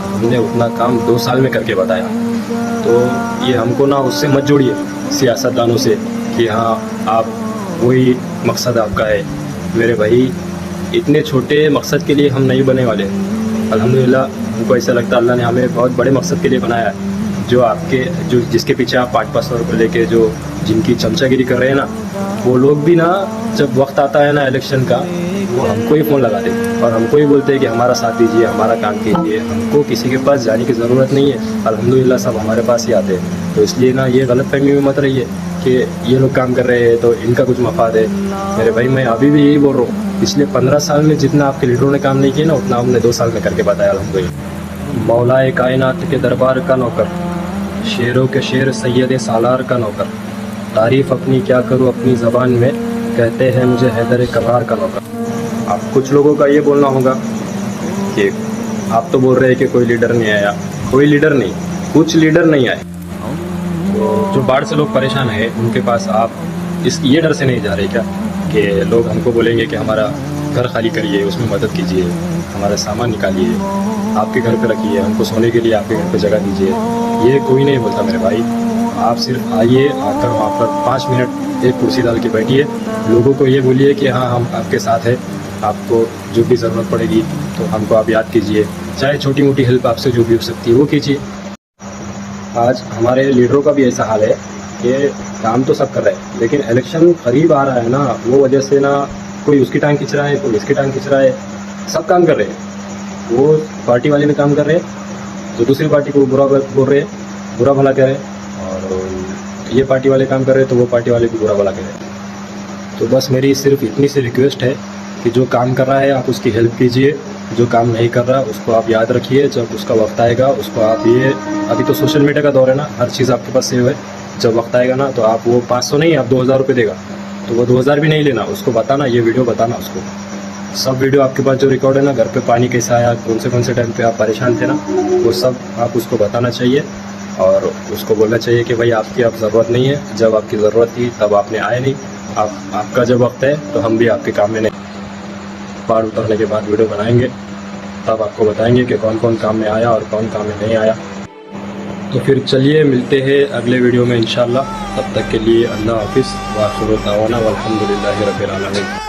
हमने उतना काम 2 साल में करके बताया। तो ये हमको ना उससे मत जोड़िए सियासतदानों से कि हाँ आप वही मकसद आपका है। मेरे भाई इतने छोटे मकसद के लिए हम नहीं बने वाले। अल्हम्दुलिल्लाह हमको ऐसा लगता है अल्लाह ने हमें बहुत बड़े मकसद के लिए बनाया है। जो जिसके पीछे आप 5-5 रुपये लेके जो जिनकी चमचागिरी कर रहे हैं ना, वो लोग भी ना जब वक्त आता है ना इलेक्शन का, वो हमको ही फ़ोन लगाते और हमको ही बोलते हैं कि हमारा साथ दीजिए, हमारा काम कीजिए। हमको किसी के पास जाने की ज़रूरत नहीं है, अल्हम्दुलिल्लाह सब हमारे पास ही आते हैं। तो इसलिए ना ये गलतफहमी में मत रहिए कि ये लोग काम कर रहे हैं तो इनका कुछ मफाद है। मेरे भाई मैं अभी भी यही बोल रहा हूँ, पिछले 15 साल में जितना आपके लीडरों ने काम नहीं किया ना, उतना हमने 2 साल में करके बताया अल्हम्दुलिल्लाह। मौलाए कायनात के दरबार का नौकर, शेरों के शेर सैयद सालार का नौकर, तारीफ़ अपनी क्या करूँ अपनी ज़बान में, कहते हैं मुझे हैदर करार का नौकर। अब कुछ लोगों का ये बोलना होगा कि आप तो बोल रहे हैं कि कोई लीडर नहीं आया। कोई लीडर नहीं, कुछ लीडर नहीं आए। तो जो बाढ़ से लोग परेशान हैं उनके पास आप ये डर से नहीं जा रहे क्या कि लोग हमको बोलेंगे कि हमारा घर खाली करिए, उसमें मदद कीजिए, हमारा सामान निकालिए, आपके घर पे रखिए, हमको सोने के लिए आपके घर पे जगह दीजिए। ये कोई नहीं बोलता मेरे भाई। आप सिर्फ आइए, आकर वहाँ पर 5 मिनट एक कुर्सी डाल के बैठिए, लोगों को ये बोलिए कि हाँ हम आपके साथ हैं, आपको जो भी ज़रूरत पड़ेगी तो हमको आप याद कीजिए, चाहे छोटी मोटी हेल्प आपसे जो भी हो सकती है वो कीजिए। आज हमारे लीडरों का भी ऐसा हाल है कि काम तो सब कर रहे हैं, लेकिन इलेक्शन करीब आ रहा है ना, वो वजह से ना कोई उसकी टांग खींच रहा है, कोई इसकी टांग खींच रहा है। सब काम कर रहे हैं, वो पार्टी वाले भी काम कर रहे हैं, जो दूसरी पार्टी को बुरा बोल रहे हैं, बुरा भला कह रहे हैं, और ये पार्टी वाले काम कर रहे हैं तो वो पार्टी वाले भी बुरा भला कह रहे हैं। तो बस मेरी सिर्फ इतनी सी रिक्वेस्ट है कि जो काम कर रहा है आप उसकी हेल्प कीजिए, जो काम नहीं कर रहा उसको आप याद रखिए। जब उसका वक्त आएगा उसको आप ये, अभी तो सोशल मीडिया का दौर है ना, हर चीज़ आपके पास सेव है। जब वक्त आएगा ना तो आप वो 500 नहीं, आप 2000 रुपये देगा तो वो 2000 भी नहीं लेना, उसको बताना, ये वीडियो बताना उसको। सब वीडियो आपके पास जो रिकॉर्ड है ना, घर पे पानी कैसा आया, कौन से टाइम पे आप परेशान थे ना, वो सब आप उसको बताना चाहिए और उसको बोलना चाहिए कि भाई आपकी अब ज़रूरत नहीं है, जब आपकी ज़रूरत थी तब आपने आए नहीं, आपका जब वक्त है तो हम भी आपके काम में नहीं। बाढ़ उतरने के बाद वीडियो बनाएंगे, तब आपको बताएंगे कि कौन कौन काम में आया और कौन काम में नहीं आया। तो फिर चलिए मिलते हैं अगले वीडियो में इंशाल्लाह। तब तक के लिए अल्लाह हाफिज़ व आखिर दावाना वल्हम्दुलिल्लाहि रब्बिल आलमीन।